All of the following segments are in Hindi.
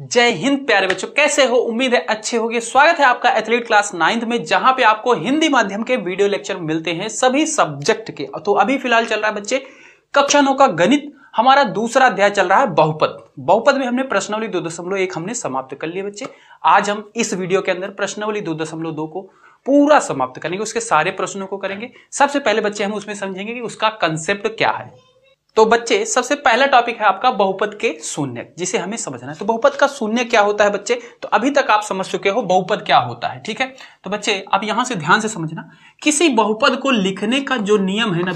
जय हिंद प्यारे बच्चों, कैसे हो? उम्मीद है अच्छे होंगे। स्वागत है आपका एथलीट क्लास 9th में, जहां पे आपको हिंदी माध्यम के वीडियो लेक्चर मिलते हैं सभी सब्जेक्ट के। तो अभी फिलहाल चल रहा है बच्चे कक्षा 9 का गणित, हमारा दूसरा अध्याय चल रहा है बहुपद। बहुपद में हमने प्रश्नावली 2.1 हमने समाप्त कर लिए बच्चे। आज हम इस वीडियो के अंदर प्रश्नावली 2.2 को पूरा समाप्त करेंगे, उसके सारे प्रश्नों को करेंगे। सबसे पहले बच्चे हम उसमें समझेंगे कि उसका कंसेप्ट क्या है। तो बच्चे सबसे पहला टॉपिक है आपका बहुपद के शून्य, जिसे हमें समझना है। तो बहुपद का शून्य क्या होता है बच्चे? तो अभी तक आप समझ चुके हो बहुपद क्या होता है, ठीक है। तो बच्चे अब यहां से ध्यान से समझना, किसी बहुपद को लिखने का जो नियम है ना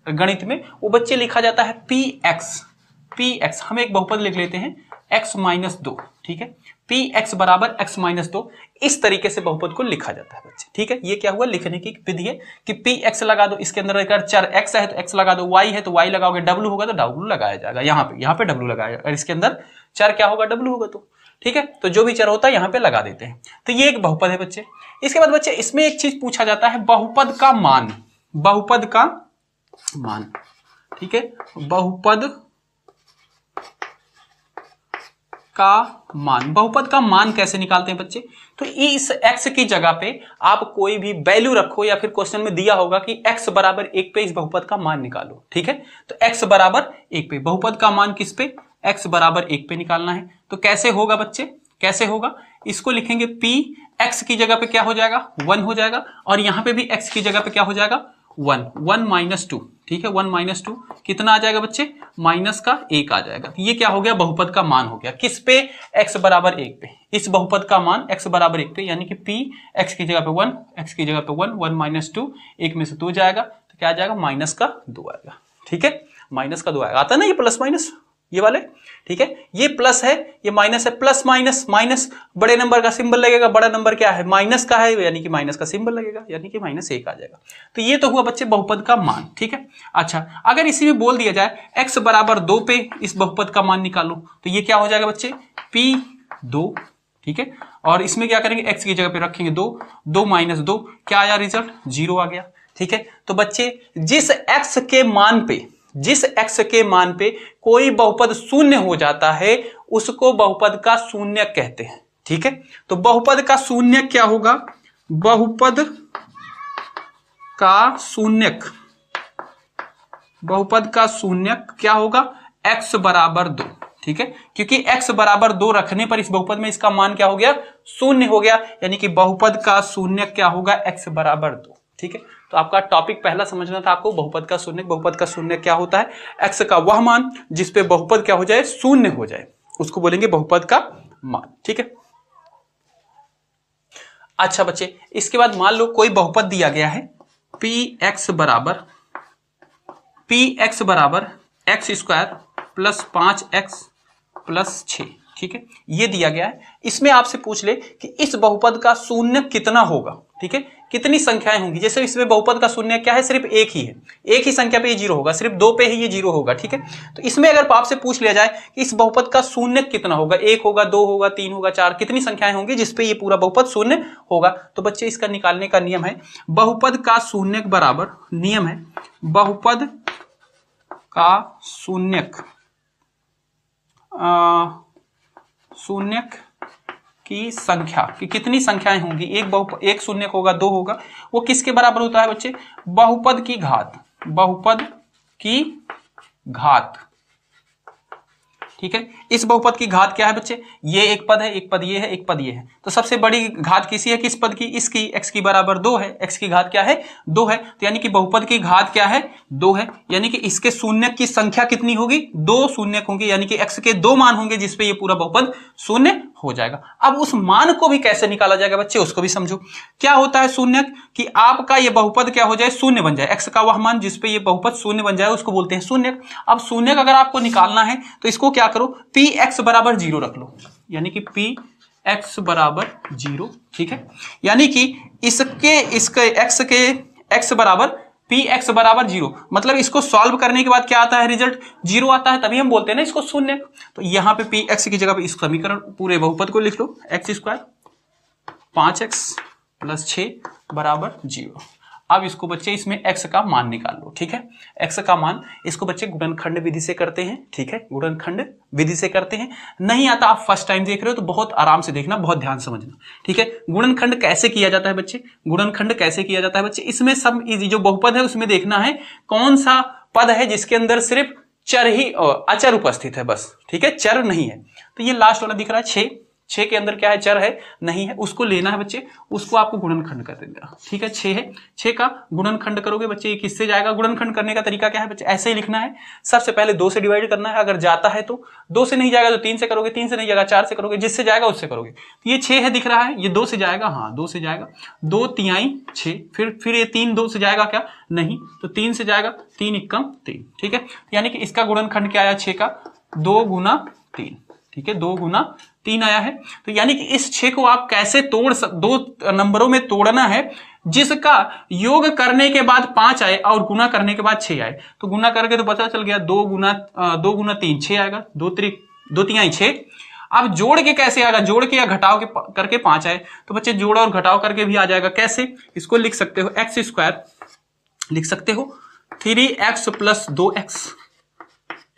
गणित में, वो बच्चे लिखा जाता है px। हम एक बहुपद लिख लेते हैं x-2, ठीक है। px बराबर x-2, इस तरीके से बहुपद को लिखा जाता है बच्चे, ठीक है। ये क्या हुआ, लिखने की विधि है कि px लगा दो, इसके अंदर अगर चर x है तो x लगा दो, y है तो y लगाओगे, w होगा तो w लगाया जाएगा। यहाँ पे w लगाया, और इसके अंदर चर क्या होगा, w होगा, तो ठीक है। तो जो भी चर होता है यहाँ पे लगा देते हैं। तो ये एक बहुपद है बच्चे। इसके बाद बच्चे इसमें एक चीज पूछा जाता है, बहुपद का मान। बहुपद का मान, ठीक है। बहुपद का मान, बहुपद का मान कैसे निकालते हैं बच्चे? तो इस x की जगह पे आप कोई भी वैल्यू रखो, या फिर क्वेश्चन में दिया होगा कि x बराबर 1 पे इस बहुपद का मान निकालो, ठीक है। तो x बराबर 1 पे बहुपद का मान किस पे, x बराबर 1 पे निकालना है। तो कैसे होगा बच्चे, कैसे होगा? इसको लिखेंगे p, x की जगह पे क्या हो जाएगा, 1 हो जाएगा, और यहां पे भी x की जगह पे क्या हो जाएगा, 1 -2, ठीक है। 1 - 2 कितना आ जाएगा बच्चे, माइनस का 1 आ जाएगा। तो ये क्या हो गया, बहुपद का मान हो गया। किस पे, x बराबर 1 पे। इस बहुपद का मान x बराबर 1 पे, यानी कि p x की जगह पे 1, x की जगह पे 1 - 2, 1 में से 2 जाएगा तो क्या आ जाएगा, -2 आएगा, ठीक है। -2 आएगा, आता है ना ये प्लस माइनस, ये वाले, ठीक है। ये प्लस है, ये माइनस है, प्लस माइनस माइनस, बड़े नंबर का सिंबल लगेगा, बड़ा नंबर क्या है, माइनस का है, यानी कि माइनस का सिंबल लगेगा, यानी कि -1 आ जाएगा। तो ये तो हुआ बच्चे बहुपद का मान, ठीक है। अच्छा, अगर इसी में बोल दिया जाए x बराबर 2 पे इस बहुपद का मान निकालो, तो ये क्या हो जाएगा बच्चे, p2, ठीक है। और इसमें क्या करेंगे, x की जगह पे रखेंगे 2 - 2, क्या आया रिजल्ट, 0 आ गया, ठीक है। तो बच्चे जिस x के मान पे कोई बहुपद शून्य हो जाता है, उसको बहुपद का शून्य कहते हैं, ठीक है। तो बहुपद का शून्य क्या होगा, बहुपद का शून्यक, बहुपद का शून्यक क्या होगा, x बराबर 2, ठीक है। क्योंकि x बराबर 2 रखने पर इस बहुपद में इसका मान क्या हो गया, शून्य हो गया, यानी कि बहुपद का शून्यक क्या होगा, x बराबर 2, ठीक है। तो आपका टॉपिक पहला समझना था आपको, बहुपद का शून्य। बहुपद का शून्य क्या होता है, x का वह मान जिसपे बहुपद क्या हो जाए, शून्य हो जाए, उसको बोलेंगे बहुपद का मान, ठीक है। अच्छा बच्चे, इसके बाद मान लो कोई बहुपद दिया गया है, px बराबर x² + 5x + 6, ठीक है। ये दिया गया है। इसमें आपसे पूछ ले कि इस बहुपद का शून्य कितना होगा, ठीक है, कितनी संख्याएं होंगी। जैसे इसमें बहुपद का शून्य क्या है, सिर्फ एक ही है, एक ही संख्या पे ये 0 होगा, सिर्फ 2 पे ही ये 0 होगा, ठीक है। तो इसमें अगर आपसे पूछ लिया जाए कि इस बहुपद का शून्य कितना होगा, 1 होगा, 2 होगा, 3 होगा, 4, कितनी संख्याएं होंगी जिसपे ये पूरा बहुपद शून्य होगा, तो बच्चे इसका निकालने का नियम है, बहुपद का शून्यक बराबर, नियम है बहुपद का शून्यक की संख्या, कि कितनी संख्याएं होंगी, एक शून्यक होगा, 2 होगा, वो किसके बराबर होता है बच्चे, बहुपद की घात, बहुपद की घात, ठीक है। इस बहुपद की घात क्या है बच्चे, ये एक पद है, एक पद ये है, एक पद ये है। तो सबसे बड़ी घात किसी है, किस पद की, इसकी, x की बराबर 2 है, x की घात क्या है, 2 है। तो यानी कि बहुपद की घात क्या है, 2 है, यानी कि इसके शून्यक की संख्या कितनी होगी, 2 शून्यक होंगे, यानी कि x के 2 मान होंगे जिसपे ये पूरा बहुपद शून्य हो जाएगा। अब उस मान को भी कैसे निकाला जाएगा बच्चे, उसको भी समझो। क्या होता है शून्यक, कि आपका ये बहुपद क्या हो जाए, शून्य बन जाए, x का वह मान जिसपे ये बहुपद शून्य बन जाए, उसको बोलते हैं शून्यक। अब शून्यक अगर आपको निकालना है तो इसको क्या करो, px बराबर 0 रख लो, यानी कि px बराबर 0, ठीक है। यानी कि इसके x बराबर px बराबर 0, मतलब इसको सॉल्व करने के बाद क्या आता है, रिजल्ट 0 आता है, तभी हम बोलते हैं ना इसको शून्य। तो यहां पे px की जगह पे इस समीकरण पूरे बहुपद को लिख लो, x² 5x + 6 बराबर 0। अब इसको बच्चे इसमें x का मान निकाल लो, ठीक है। x का मान इसको बच्चे गुणनखंड विधि से करते हैं, ठीक है, गुणनखंड विधि से करते हैं। नहीं आता, आप फर्स्ट टाइम देख रहे हो तो बहुत आराम से देखना, बहुत ध्यान समझना, ठीक है। गुणनखंड कैसे किया जाता है बच्चे, गुणनखंड कैसे किया जाता है बच्चे, इसमें सब जो बहुपद है उसमें देखना है कौन सा पद है जिसके अंदर सिर्फ चर ही अचर उपस्थित है बस, ठीक है, चर नहीं है। तो ये लास्ट वाला दिख रहा है 6 के अंदर क्या है, चर है नहीं है, उसको लेना है बच्चे, उसको आपको गुणनखंड कर देना, ठीक है। 6 है, 6 का गुणनखंड करोगे बच्चे, ये किससे जाएगा, गुणनखंड करने का तरीका क्या है बच्चे, ऐसे ही लिखना है। सबसे पहले 2 से डिवाइड करना है, अगर जाता है तो 2 से नहीं जाएगा तो 3 से करोगे, 3 से नहीं जाएगा 4 से करोगे, जिससे जाएगा उससे करोगे। तो ये 6 है दिख रहा है, ये 2 से जाएगा, हाँ 2 से जाएगा, 2 तिहाई 6, फिर ये 3 2 से जाएगा क्या, नहीं, तो 3 से जाएगा, 3 एकम 3, ठीक है। यानी कि इसका गुणनखंड क्या आया 6 का, 2 गुना 3, ठीक है, 2 गुना 3 आया है। तो यानी कि इस 6 को आप कैसे दो नंबरों में तोड़ना है जिसका योग करने के बाद 5 आए और गुना करने के बाद 6 आए। तो गुना करके तो पता चल गया 2 गुना 3 6 आएगा, 2 तिहाई 6। अब जोड़ के कैसे आएगा, जोड़ के या घटाव के करके 5 आए, तो बच्चे जोड़ और घटाव करके भी आ जाएगा। कैसे, इसको लिख सकते हो x स्क्वायर, लिख सकते हो 3x + 2x,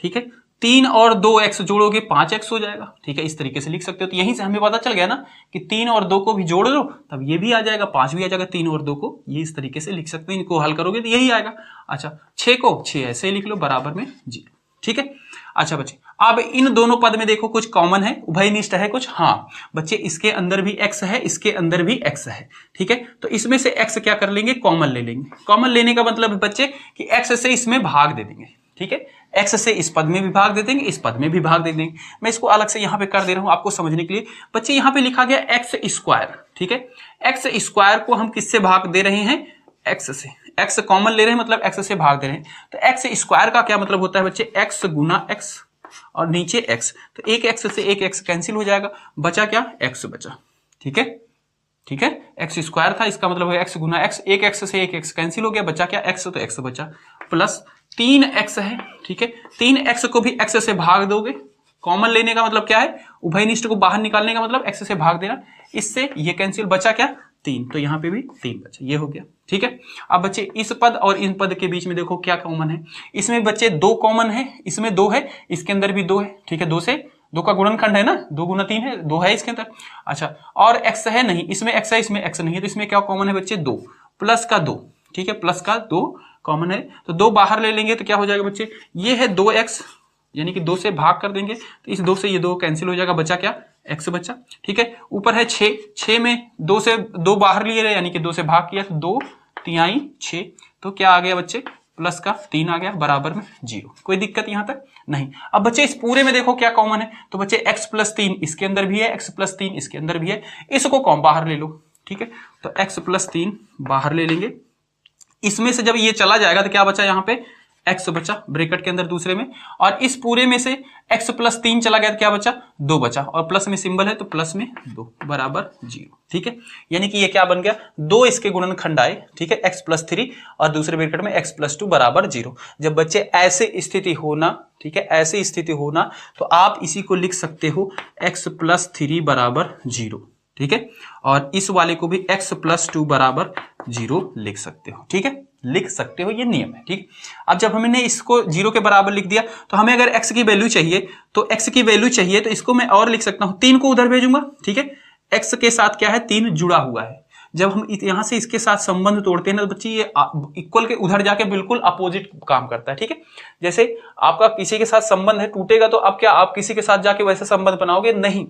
ठीक है, 3 और 2x जोड़ोगे 5x हो जाएगा, ठीक है, इस तरीके से लिख सकते हो। तो यहीं से हमें पता चल गया ना कि 3 और 2 को भी जोड़ लो तब ये भी आ जाएगा, 5 भी आ जाएगा, 3 और 2 को ये इस तरीके से लिख सकते हो, इनको हल करोगे तो यही आएगा। अच्छा, 6 को 6 ऐसे लिख लो बराबर में 0, ठीक है। अच्छा बच्चे, अब इन दोनों पद में देखो कुछ कॉमन है, उभयनिष्ठ है कुछ, हाँ बच्चे इसके अंदर भी x है, इसके अंदर भी x है, ठीक है। तो इसमें से x क्या कर लेंगे, कॉमन ले लेंगे। कॉमन लेने का मतलब है बच्चे कि x से इसमें भाग दे देंगे, ठीक है, x से इस पद में भी भाग दे देंगे, इस पद में भी भाग दे देंगे। मैं इसको अलग से यहाँ पे कर दे रहा हूँ आपको समझने के लिए। बच्चे यहाँ पे लिखा गया x स्क्वायर, ठीक है, x स्क्वायर को हम किससे भाग दे रहे हैं, x से, x कॉमन ले रहे हैं मतलब x से भाग दे रहे हैं। तो x स्क्वायर का क्या मतलब होता है बच्चे, x गुना x और नीचे x, तो एक x से एक x कैंसिल हो जाएगा, बचा क्या, x बचा, ठीक है, ठीक है, x स्क्वायर था, इसका मतलब है x गुना x, एक x से एक x कैंसिल हो गया, बचा क्या, x, तो x बचा, प्लस 3x है, ठीक है, 3x को भी x से भाग दोगे। कॉमन लेने का मतलब क्या है, उभयनिष्ठ को बाहर निकालने का मतलब x से भाग देना, इससे ये कैंसिल, बचा क्या, 3, तो यहाँ पे भी 3 बचा, ये हो गया, ठीक है। अब बच्चे इस पद और इन पद के बीच में देखो क्या कॉमन है, इसमें बच्चे 2 कॉमन है, इसमें 2 है, इसके अंदर भी 2 है, ठीक है, 2 का गुणनखंड है ना, 2 गुना 3 है, 2 है इसके अंदर। अच्छा, और x है नहीं, इसमें x है, इसमें x नहीं है, तो इसमें क्या कॉमन है बच्चे, 2 प्लस का 2, ठीक है, प्लस का 2 कॉमन है, तो 2 बाहर ले लेंगे तो क्या हो जाएगा बच्चे, ये है 2x, यानी कि 2 से भाग कर देंगे तो इस 2 से ये 2 कैंसिल हो जाएगा, बचा क्या, x बचा, ठीक है। ऊपर है 6 में 2 से 2 बाहर लिए रहे, यानी कि 2 से भाग किया तो 2 तिहाई 6, तो क्या आ गया बच्चे, प्लस का 3 आ गया बराबर में 0। कोई दिक्कत यहां तक नहीं। अब बच्चे इस पूरे में देखो क्या कॉमन है, तो बच्चे x + 3 इसके अंदर भी है, x + 3 इसके अंदर भी है, इसको कॉम बाहर ले लो, ठीक है, तो x + 3 बाहर ले लेंगे। इसमें से जब ये चला जाएगा तो क्या बचा, यहाँ पे x बचा ब्रैकेट के अंदर दूसरे में, और इस पूरे में से x + 3 चला गया तो क्या बचा, 2 बचा, और प्लस में सिंबल है तो प्लस में 2 बराबर 0, ठीक है। यानी कि ये क्या बन गया, 2 इसके गुणनखंड आए, ठीक है, x + 3 और दूसरे ब्रैकेट में x + 2 बराबर 0। जब बच्चे ऐसे स्थिति होना, ठीक है, ऐसी स्थिति होना तो आप इसी को लिख सकते हो x + 3 बराबर 0, ठीक है, और इस वाले को भी x + 2 बराबर 0 लिख सकते हो, ठीक है, लिख सकते हो, ये नियम है, ठीक। अब जब हमने इसको 0 के बराबर लिख दिया तो हमें अगर x की वैल्यू चाहिए, तो x की वैल्यू चाहिए तो इसको मैं और लिख सकता हूं, 3 को उधर भेजूंगा, ठीक है, x के साथ क्या है, 3 जुड़ा हुआ है। जब हम यहां से इसके साथ संबंध तोड़ते हैं ना तो बच्चे ये इक्वल के उधर जाके बिल्कुल अपोजिट काम करता है, ठीक है। जैसे आपका किसी के साथ संबंध है, टूटेगा तो अब क्या आप किसी के साथ जाके वैसा संबंध बनाओगे, नहीं,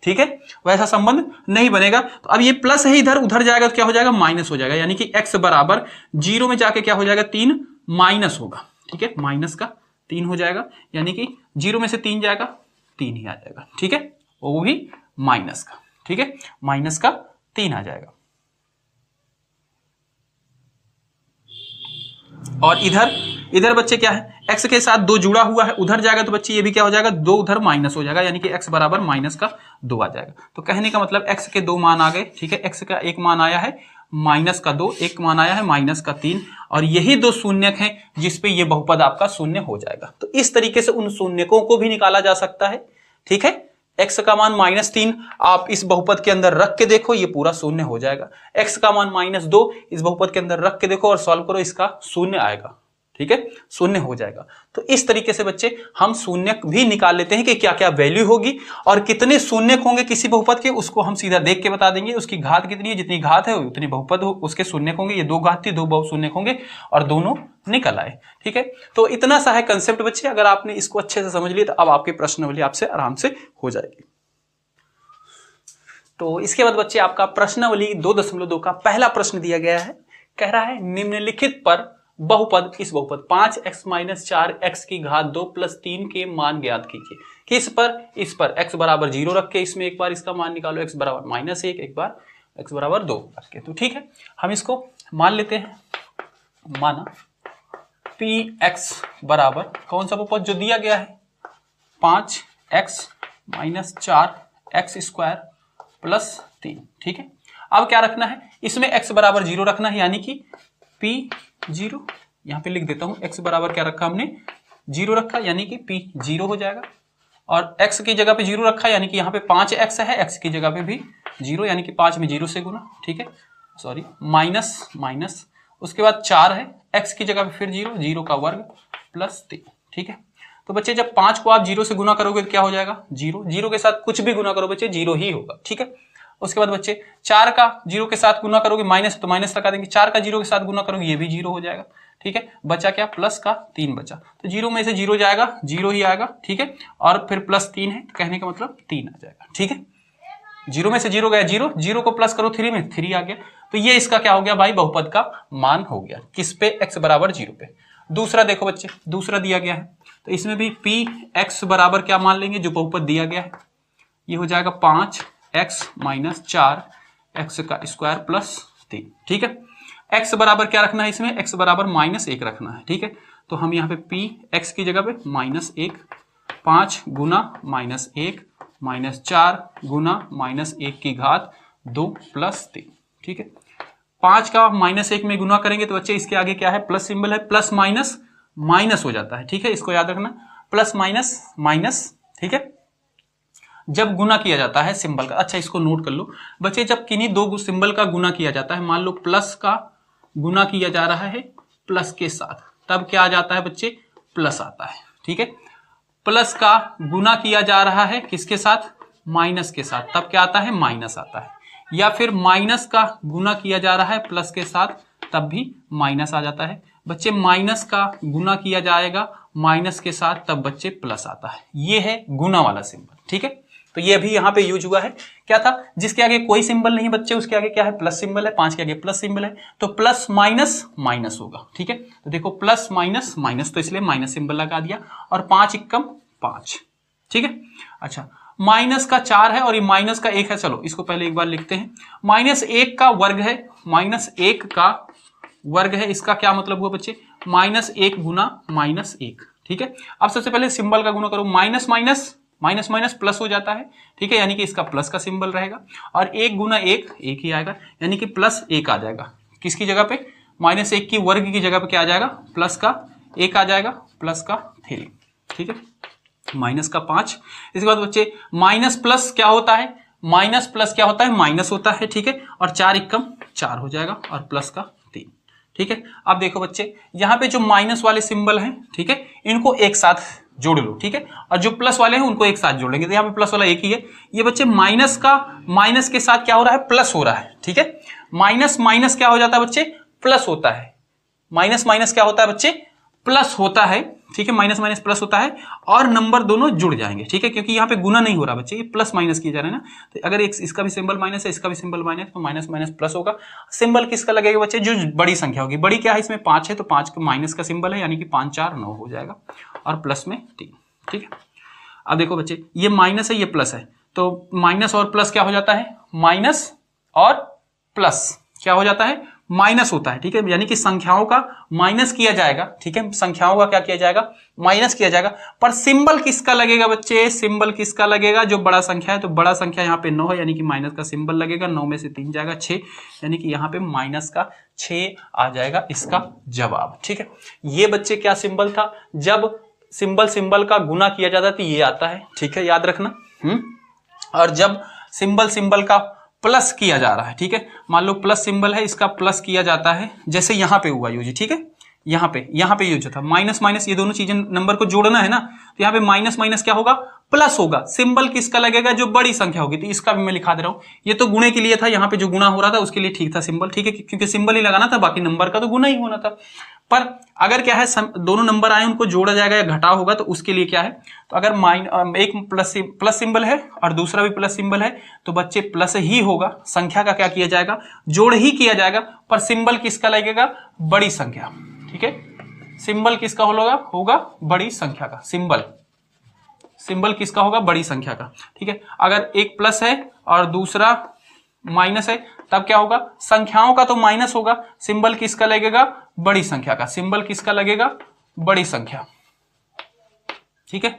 ठीक है, वैसा संबंध नहीं बनेगा। तो अब ये प्लस है इधर, उधर जाएगा तो क्या हो जाएगा, माइनस हो जाएगा, यानी कि x बराबर 0 में जाके क्या हो जाएगा, 3 माइनस होगा, ठीक है, माइनस का 3 हो जाएगा, यानी कि 0 में से 3 जाएगा, 3 ही आ जाएगा, ठीक है, वो भी माइनस का, ठीक है, माइनस का 3 आ जाएगा। और इधर बच्चे क्या है, x के साथ 2 जुड़ा हुआ है, उधर जाएगा तो बच्चे ये भी क्या हो जाएगा, 2 उधर माइनस हो जाएगा, यानी कि x बराबर माइनस का 2 आ जाएगा। तो कहने का मतलब x के 2 मान आ गए, ठीक है, x का 1 मान आया है माइनस का 2, एक मान आया है माइनस का 3, और यही 2 शून्यक हैं जिसपे ये बहुपद आपका शून्य हो जाएगा। तो इस तरीके से उन शून्यकों को भी निकाला जा सकता है, ठीक है, x का मान -3 आप इस बहुपद के अंदर रख के देखो, ये पूरा शून्य हो जाएगा। x का मान -2 इस बहुपद के अंदर रख के देखो और सॉल्व करो, इसका शून्य आएगा। ठीक है, शून्य हो जाएगा। तो इस तरीके से बच्चे हम शून्य भी निकाल लेते हैं कि क्या क्या वैल्यू होगी और कितने शून्य होंगे किसी बहुपद के, उसको हम सीधा देख के बता देंगे। उसकी घात कितनी है, जितनी घात है उतनी बहुपद हो, उसके शून्य होंगे। ये 2 घात थी, 2 बहु शून्य होंगे और दोनों निकल आए। ठीक है, तो इतना सा है कंसेप्ट बच्चे। अगर आपने इसको अच्छे से समझ लिया तो अब आपकी प्रश्नावली आपसे आराम से हो जाएगी। तो इसके बाद बच्चे आपका प्रश्नावली 2.2 का पहला प्रश्न दिया गया है। कह रहा है निम्नलिखित पर बहुपद, इस बहुपद 5x - 4x की घात 2 + 3 के मान ज्ञात कीजिए। किस पर, इस पर x बराबर 0 रख के इसमें एक बार इसका मान निकालो, x बराबर -1, एक बार x बराबर 2 रख के। तो ठीक है, हम इसको मान लेते हैं। माना px बराबर कौन सा बहुपद जो दिया गया है, 5x - 4x² + 3। ठीक है, अब क्या रखना है, इसमें x बराबर 0 रखना है, यानी कि p0, यहां पे लिख देता हूं, x बराबर क्या रखा हमने, 0 रखा, यानी कि p 0 हो जाएगा। और x की जगह पे 0 रखा, यानी कि यहाँ पे 5x है, x की जगह पे भी 0, यानी कि 5 में 0 से गुना। ठीक है, सॉरी, माइनस, उसके बाद 4 है, x की जगह पे फिर 0 का वर्ग + 3। ठीक है, तो बच्चे जब 5 को आप 0 से गुना करोगे तो क्या हो जाएगा, 0 के साथ कुछ भी गुना करो बच्चे 0 ही होगा। ठीक है, उसके बाद बच्चे 4 का 0 के साथ गुना करोगे, माइनस तो माइनस लगा देंगे, 4 का 0 के साथ गुना करोगे ये भी 0 हो जाएगा। ठीक है, बचा क्या, प्लस का 3 बचा, तो 0 में से 0 जाएगा, 0 ही आएगा। ठीक है, और फिर +3 है, कहने का मतलब 3 आ जाएगा। ठीक है, 0 में से 0 गया 0 को प्लस करो 3 में 3 आ गया। तो ये इसका क्या हो गया भाई, बहुपद का मान हो गया। किस पे, x बराबर 0 पे। दूसरा देखो बच्चे, दूसरा दिया गया है, तो इसमें भी px बराबर क्या मान लेंगे, जो बहुपद दिया गया है, ये हो जाएगा 5x - 4x² + 3। ठीक है, x बराबर क्या रखना है, इसमें x बराबर -1 रखना है। ठीक है, तो हम यहाँ पे px की जगह पे -1, 5 गुना -1 -4 गुना -1 की घात 2 + 3। ठीक है, 5 का -1 में गुना करेंगे तो बच्चे इसके आगे क्या है, प्लस सिंबल है, प्लस माइनस माइनस हो जाता है। ठीक है, इसको याद रखना, प्लस माइनस माइनस। ठीक है, जब गुना किया जाता है सिंबल का, अच्छा इसको नोट कर लो बच्चे, जब किन्हीं 2 सिंबल का गुना किया जाता है, मान लो प्लस का गुना किया जा रहा है प्लस के साथ, तब क्या आ जाता है बच्चे, प्लस आता है। ठीक है, प्लस का गुना किया जा रहा है किसके साथ, माइनस के साथ, तब क्या आता है, माइनस आता है। या फिर माइनस का गुना किया जा रहा है प्लस के साथ, तब भी माइनस आ जाता है। बच्चे माइनस का गुना किया जाएगा माइनस के साथ, तब बच्चे प्लस आता है। ये है गुना वाला सिंबल। ठीक है, तो ये भी यहाँ पे यूज हुआ है। क्या था, जिसके आगे कोई सिंबल नहीं बच्चे, उसके आगे क्या है, प्लस सिंबल है, 5 के आगे प्लस सिंबल है, तो प्लस माइनस माइनस होगा। ठीक है, तो देखो प्लस माइनस माइनस, तो इसलिए माइनस सिंबल लगा दिया, और 5 × 5। ठीक है, अच्छा माइनस का 4 है और ये माइनस का 1 है, चलो इसको पहले एक बार लिखते हैं। -1 का वर्ग है, -1 का वर्ग है, इसका क्या मतलब हुआ बच्चे, -1 गुना -1। ठीक है, अब सबसे पहले सिंबल का गुना करो, minus minus minus minus plus हो जाता है। ठीक है, यानी कि इसका प्लस का सिंबल रहेगा, और 1 गुना 1 1 ही आएगा, यानी कि +1 आ जाएगा। किसकी जगह पे, -1 की वर्ग की जगह पे क्या आ जाएगा, प्लस का 1 आ जाएगा, प्लस का 3। ठीक है, माइनस का 5। इसके बाद बच्चे माइनस प्लस क्या होता है, माइनस प्लस क्या होता है, माइनस होता है। ठीक है, और 4 × 4 हो जाएगा, और प्लस का 3। ठीक है, अब देखो बच्चे यहाँ पे जो माइनस वाले सिंबल हैं, ठीक है, इनको एक साथ जोड़ लो। ठीक है, और जो प्लस वाले हैं उनको एक साथ जोड़ेंगे, तो यहाँ पे प्लस वाला एक ही है। ये बच्चे माइनस का माइनस के साथ क्या हो रहा है, प्लस हो रहा है। ठीक है, माइनस माइनस क्या हो जाता है बच्चे, प्लस होता है। माइनस माइनस क्या होता है बच्चे, प्लस होता है। ठीक है, माइनस माइनस प्लस होता है, और नंबर दोनों जुड़ जाएंगे। ठीक है, क्योंकि यहाँ पे गुना नहीं हो रहा बच्चे, ये प्लस माइनस किया जा रहा है ना, तो अगर इसका भी सिंबल माइनस है, इसका भी सिंबल माइनस, तो माइनस माइनस प्लस होगा। सिंबल किसका लगेगा बच्चे, जो बड़ी संख्या होगी। बड़ी क्या है, इसमें 5 है, तो 5 का माइनस का सिंबल है, यानी कि 5 4 9 हो जाएगा, और प्लस में 3। ठीक है, अब देखो बच्चे ये माइनस है, ये प्लस है, तो माइनस और प्लस क्या हो जाता है, माइनस और प्लस क्या हो जाता है, माइनस होता है। ठीक है, यानी कि संख्याओं का माइनस किया जाएगा। ठीक है, संख्याओं का क्या किया जाएगा, माइनस किया जाएगा। पर सिंबल किसका लगेगा बच्चे, सिंबल किसका लगेगा, जो बड़ा संख्या है, तो बड़ा संख्या यहाँ पे 9 है, यानी कि माइनस का सिंबल लगेगा। 9 में से 3 जाएगा 6, यानी कि यहाँ पे माइनस का 6 आ जाएगा इसका जवाब। ठीक है, ये बच्चे क्या सिंबल था, जब सिंबल का गुना किया जाता है तो ये आता है। ठीक है, याद रखना। और जब सिंबल का प्लस किया जा रहा है, ठीक है, मान लो प्लस सिंबल है, इसका प्लस किया जाता है, जैसे यहां पे हुआ यूज, ठीक है, यहाँ पे यूज था माइनस माइनस, ये दोनों चीजें नंबर को जोड़ना है ना, तो यहाँ पे माइनस माइनस क्या होगा, प्लस होगा। सिंबल किसका लगेगा, जो बड़ी संख्या होगी, तो इसका भी मैं लिखा दे रहा हूं। ये तो गुणे के लिए था, यहाँ पे जो गुणा हो रहा था उसके लिए ठीक था सिंबल, ठीक है, क्योंकि सिंबल ही लगाना था, बाकी नंबर का तो गुना ही होना था। पर अगर क्या है, दोनों नंबर आए उनको जोड़ा जाएगा या घटा होगा, तो उसके लिए क्या है, तो अगर एक प्लस सिंबल है और दूसरा भी प्लस सिंबल है, तो बच्चे प्लस ही होगा, संख्या का क्या किया जाएगा, जोड़ ही किया जाएगा। पर सिंबल किसका लगेगा, बड़ी संख्या, ठीक है, सिंबल किसका होगा बड़ी संख्या का, सिंबल किसका होगा, बड़ी संख्या का, ठीक है। अगर एक प्लस है और दूसरा माइनस है, तब क्या होगा, संख्याओं का तो माइनस होगा, सिंबल किसका लगेगा, बड़ी संख्या का, सिंबल किसका लगेगा, बड़ी संख्या, ठीक है।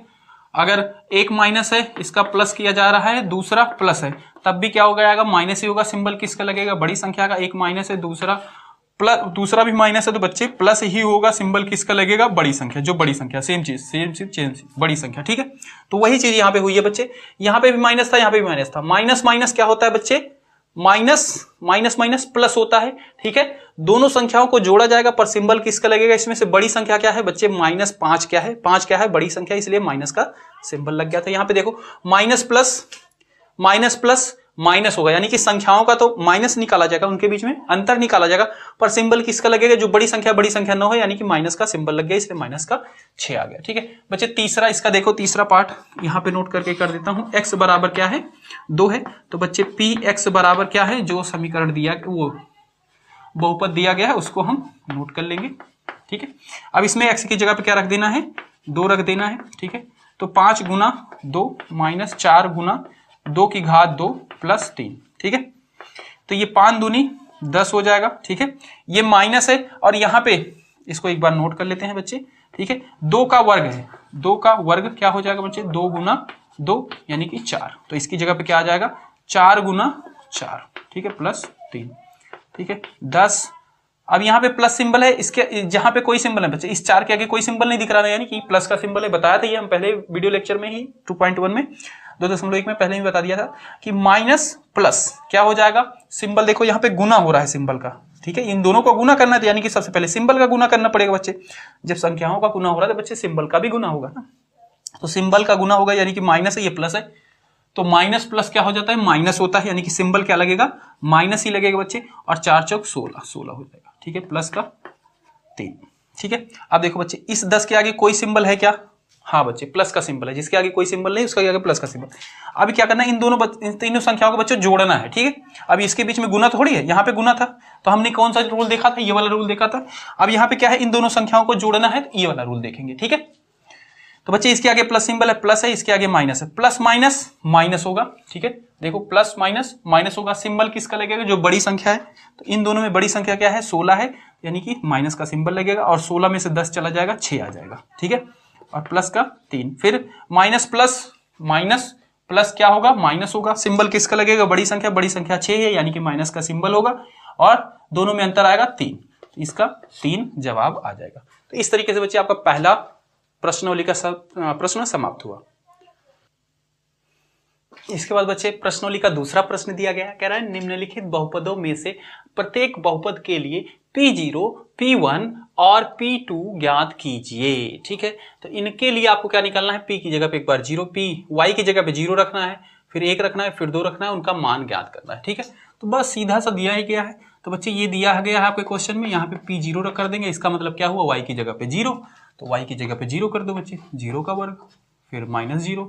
अगर एक माइनस है, इसका प्लस किया जा रहा है, दूसरा प्लस है, तब भी क्या हो जाएगा, माइनस ही होगा, सिंबल किसका लगेगा, बड़ी संख्या का। एक माइनस है, दूसरा भी माइनस है, तो बच्चे प्लस ही होगा, सिंबल किसका लगेगा, बड़ी संख्या, जो बड़ी संख्या, सेम चीज बड़ी संख्या, ठीक है। तो वही चीज यहाँ पे हुई है बच्चे, यहाँ पे भी माइनस था, यहाँ पे भी माइनस था। माइनस माइनस क्या होता है बच्चे, माइनस प्लस होता है, ठीक है। दोनों संख्याओं को जोड़ा जाएगा, पर सिंबल किसका लगेगा, इसमें से बड़ी संख्या क्या है बच्चे, -5 क्या है, 5 क्या है, बड़ी संख्या, इसलिए माइनस का सिंबल लग गया था। यहाँ पे देखो माइनस प्लस माइनस होगा, यानी कि संख्याओं का तो माइनस निकाला जाएगा, उनके बीच में अंतर निकाला जाएगा, पर सिंबल किसका लगेगा, जो बड़ी संख्या 9 है, यानी कि माइनस का सिंबल लग गया, इसलिए माइनस का 6 आ गया, ठीक है बच्चे। तीसरा, इसका देखो तीसरा पार्ट यहाँ पे नोट करके कर देता हूं। x बराबर क्या है, 2 है, तो बच्चे px बराबर क्या है, जो समीकरण दिया, वो बहुपद दिया गया है, उसको हम नोट कर लेंगे, ठीक है। अब इसमें x की जगह पे क्या रख देना है, 2 रख देना है, ठीक है। तो 5 गुना 2 माइनस 4 गुना 2 की घात 2 प्लस 3, ठीक है। तो ये 5 दूनी 10 हो जाएगा, ठीक है। ये माइनस है, और यहाँ पे इसको एक बार नोट कर लेते हैं बच्चे, ठीक है। 2 का वर्ग है, 2 का वर्ग क्या हो जाएगा बच्चे, 2 गुना 2 यानी कि 4, तो इसकी जगह पे क्या आ जाएगा, 4 गुना 4, ठीक है, प्लस 3, ठीक है, 10। अब यहाँ पे प्लस सिंबल है, इसके जहां पे कोई सिंबल है बच्चे, इस 4 के आगे कोई सिंबल नहीं दिख रहा है, यानी कि प्लस का सिंबल है। बताया था ये हम पहले वीडियो लेक्चर में ही 2.1 में 2.1 में पहले ही बता दिया था कि माइनस प्लस क्या हो जाएगा, सिंबल देखो यहाँ पे गुना हो रहा है सिंबल का, ठीक है। इन दोनों को गुना करना है, यानी कि सबसे पहले सिंबल का गुना करना पड़ेगा बच्चे। जब संख्याओं का गुना हो रहा है तो बच्चे सिंबल का भी गुना होगा ना, तो सिंबल का गुना होगा, यानी कि माइनस है, ये प्लस है, तो माइनस प्लस क्या हो जाता है, माइनस होता है, यानी कि सिंबल क्या लगेगा, माइनस ही लगेगा बच्चे। और 4 चौक 16 हो जाएगा, ठीक है, प्लस का 3, ठीक है। अब देखो बच्चे, इस 10 के आगे कोई सिंबल है क्या, हाँ बच्चे प्लस का सिंबल है, जिसके आगे कोई सिंबल नहीं उसके आगे प्लस का सिंबल। अभी क्या करना है, इन तीनों संख्याओं को बच्चों जोड़ना है, ठीक है। अभी इसके बीच में गुना थोड़ी है, यहाँ पे गुना था, तो हमने कौन सा रूल देखा था, ये वाला रूल देखा था। अब यहाँ पे क्या है, इन दोनों संख्याओं को जोड़ना है, तो ये वाला रूल देखेंगे, ठीक है। तो बच्चे इसके आगे प्लस सिंबल है, प्लस है, इसके आगे माइनस है, प्लस माइनस माइनस होगा, ठीक है। देखो प्लस माइनस माइनस होगा, सिंबल किसका लगेगा, जो बड़ी संख्या है, तो इन दोनों में बड़ी संख्या क्या है, 16 है, यानी कि माइनस का सिंबल लगेगा, और 16 में से 10 चला जाएगा, 6 आ जाएगा, ठीक है, और प्लस का 3। फिर माइनस प्लस क्या होगा, माइनस होगा, सिंबल किसका लगेगा, बड़ी संख्या 6 है, यानी कि माइनस का सिंबल होगा, और दोनों में अंतर आएगा 3, तो इसका 3 जवाब आ जाएगा। तो इस तरीके से बच्चे आपका पहला प्रश्नावली का प्रश्न समाप्त हुआ। इसके बाद बच्चे प्रश्नावली का दूसरा प्रश्न दिया गया है, कह रहा है निम्नलिखित बहुपदों में से प्रत्येक बहुपद के लिए P0, P1 और P2 ज्ञात कीजिए, ठीक है। तो इनके लिए आपको क्या निकालना है, P की जगह पे एक बार 0, Y की जगह पे 0 रखना है, फिर 1 रखना है, फिर 2 रखना है, उनका मान ज्ञात करना है, ठीक है। तो बस सीधा सा दिया ही गया है। तो बच्चे ये दिया गया है आपके क्वेश्चन में, यहाँ पे P0 कर देंगे, इसका मतलब क्या हुआ, Y की जगह पे 0, तो Y की जगह पे 0 कर दो बच्चे, 0 का वर्ग, फिर -0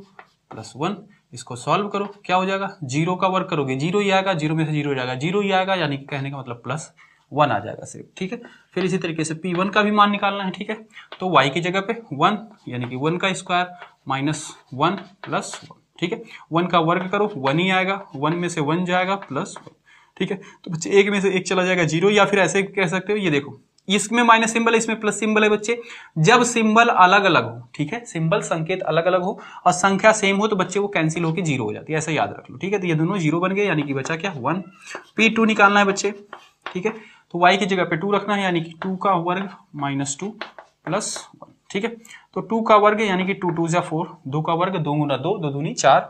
प्लस 1, इसको सॉल्व करो, क्या हो जाएगा, 0 का वर्ग करोगे 0 ही आएगा, 0 में से 0 हो जाएगा, 0 ही आएगा, यानी कि कहने का मतलब +1 आ जाएगा सिर्फ, ठीक है। फिर इसी तरीके से P1 का भी मान निकालना है, ठीक है। तो Y की जगह पे 1, यानी कि 1 का स्क्वायर -1 + 1, ठीक है। 1 का वर्ग करो, 1 ही आएगा, 1 में से 1 जाएगा +1, ठीक है। तो बच्चे 1 में से 1 चला जाएगा 0, या फिर ऐसे कह सकते हो, ये देखो इसमें माइनस सिंबल है, इसमें प्लस सिंबल है बच्चे। जब सिंबल अलग अलग हो, ठीक है, सिंबल संकेत अलग अलग हो और संख्या सेम हो, तो बच्चे वो कैंसिल होकर 0 हो जाती है, ऐसा याद रख लो, ठीक है। तो ये दोनों 0 बन गए, यानी कि बचा क्या, 1। P2 निकालना है बच्चे, ठीक है। तो Y की जगह पे 2 रखना है, यानी कि 2 का वर्ग -2 + 1, ठीक है। तो 2 का वर्ग यानी कि 2 2 = 4, 2 का वर्ग 2 × 2 2 दूनी 4,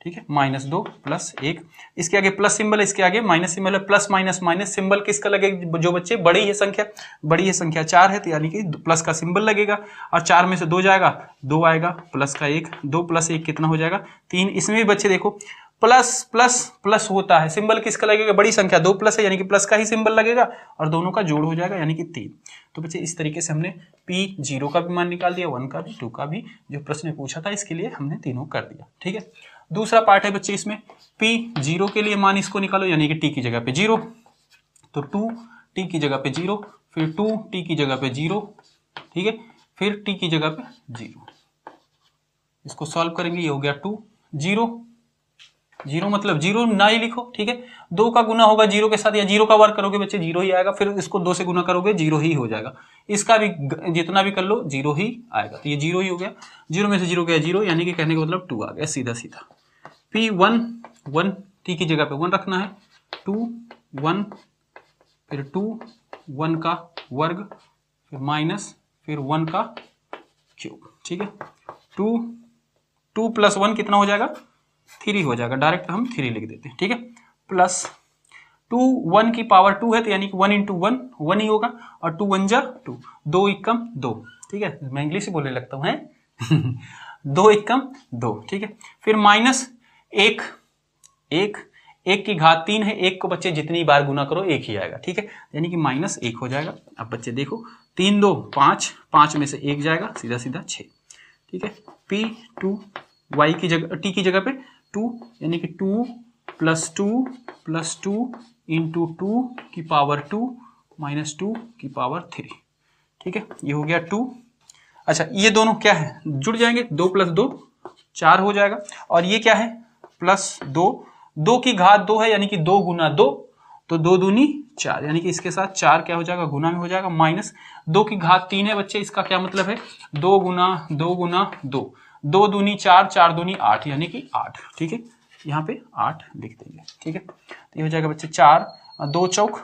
ठीक है, -2 प्लस 1, इसके आगे प्लस सिंबल है, इसके आगे माइनस सिंबल है, प्लस माइनस माइनस सिंबल किसका लगेगा जो बच्चे, बड़ी है संख्या, बड़ी है संख्या 4 है तो यानी कि प्लस का सिंबल लगेगा, और 4 में से 2 जाएगा, 2 आएगा, प्लस का 1, 2 प्लस 1 कितना हो जाएगा 3। इसमें भी बच्चे देखो प्लस प्लस प्लस होता है, सिंबल किसका लगेगा, बड़ी संख्या 2 प्लस है यानी कि प्लस का ही सिंबल लगेगा, और दोनों का जोड़ हो जाएगा यानी कि 3। तो बच्चे इस तरीके से हमने P0 का भी मान निकाल दिया, 1 का भी, 2 का भी, जो प्रश्न में पूछा था इसके लिए हमने तीनों कर दिया। ठीक है, दूसरा पार्ट है बच्चे इसमें P0 के लिए मान इसको निकालो, यानी कि t की जगह पे 0, तो 2t की जगह पे 0, फिर 2t की जगह पे 0, ठीक है, फिर t की जगह पे 0, इसको सॉल्व करेंगे, ये हो गया 2 0 0 मतलब 0 ना ही लिखो, ठीक है, 2 का गुना होगा 0 के साथ, या 0 का वर्ग करोगे बच्चे 0 ही आएगा, फिर इसको 2 से गुना करोगे 0 ही हो जाएगा, इसका भी जितना भी कर लो 0 ही आएगा, तो ये 0 ही हो गया, 0 में से 0 गया 0, यानी कि कहने का मतलब 2 आ गया सीधा सीधा। P1 1 t की जगह पे 1 रखना है, 2 1 फिर 2 1 का वर्ग, फिर माइनस, फिर 1 का क्यूब, ठीक है, 2 प्लस 1 कितना हो जाएगा 3 हो जाएगा, डायरेक्ट हम 3 लिख देते हैं, ठीक है, प्लस 2 1 की पावर 2 है तो यानी कि 1 इंटू 1 1 ही होगा, और 2 1 जा 2, 2 एकम 2, ठीक है, मैं इंग्लिश ही बोलने लगता हूँ हैं 2 एकम 2, ठीक है, फिर माइनस 1 1 की घात 3 है, 1 को बच्चे जितनी बार गुना करो 1 ही आएगा, ठीक है, यानी कि -1 हो जाएगा। अब बच्चे देखो 3 2 5, 5 में से 1 जाएगा सीधा सीधा 6, ठीक है, P2 y की जगह t की जगह पे 2, यानी कि 2 प्लस 2 इंटू 2 की पावर 2 माइनस 2 की पावर 3, ठीक है, ये हो गया 2। अच्छा ये दोनों क्या है, जुड़ जाएंगे, 2 प्लस 2 4 हो जाएगा, और ये क्या है +2, 2 की घात 2 है यानी कि 2 गुना 2, तो 2 दूनी 4, यानी कि इसके साथ 4 क्या हो जाएगा गुना में हो जाएगा, माइनस 2 की घात 3 है बच्चे, इसका क्या मतलब है 2 गुना 2, 2 दूनी 4, 4 दूनी 8, यानी कि 8, ठीक है, यहाँ पे 8 लिख देंगे, ठीक है, तो ये हो जाएगा बच्चे 4 2 चौक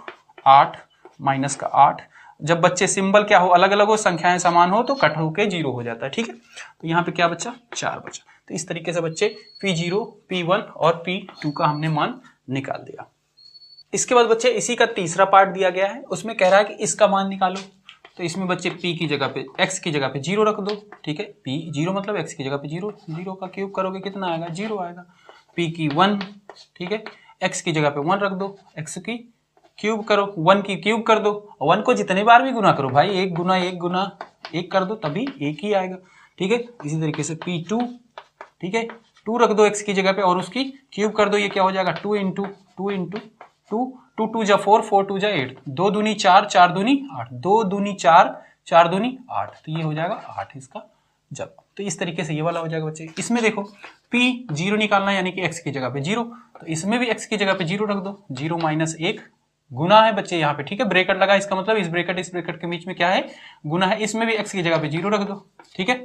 8 माइनस का 8। जब बच्चे सिंबल क्या हो अलग अलग हो, संख्याएं समान हो तो कट होके 0 हो जाता है, ठीक है, तो यहाँ पे क्या बच्चा 4 बचा। तो इस तरीके से बच्चे P0 P1 और P2 का हमने मान निकाल दिया। इसके बाद बच्चे इसी का तीसरा पार्ट दिया गया है, उसमें कह रहा है कि इसका मान निकालो, तो इसमें बच्चे P की जगह पे x की जगह पे 0 रख दो, ठीक है, P0 मतलब x की जगह पे 0, 0 का क्यूब करोगे कितना आएगा 0 आएगा, P की 1, ठीक है, x की जगह पे 1 रख दो, x की क्यूब करो, 1 की क्यूब कर दो, 1 को जितने बार भी गुना करो भाई, 1 गुना 1 गुना 1 कर दो तभी 1 ही आएगा, ठीक है, इसी तरीके से P2, ठीक है, 2 रख दो x की जगह पे और उसकी क्यूब कर दो, ये क्या हो जाएगा 2 इंटू 2 2 जा 4 4 2 जा 8, 2 दूनी 4 4 दूनी 8, 2 दूनी 4 4 दूनी 8, तो ये हो जाएगा 8 इसका जवाब। तो इस तरीके से ये वाला हो जाएगा बच्चे। इसमें देखो P0 निकालना यानी कि x की जगह पे 0, तो इसमें भी x की जगह पे 0 रख दो, 0 माइनस 1 गुना है बच्चे यहाँ पे, ठीक है, ब्रेकेट लगा, इसका मतलब इस ब्रेकेट के बीच में क्या है गुना है, इसमें भी x की जगह पे 0 रख दो, ठीक है,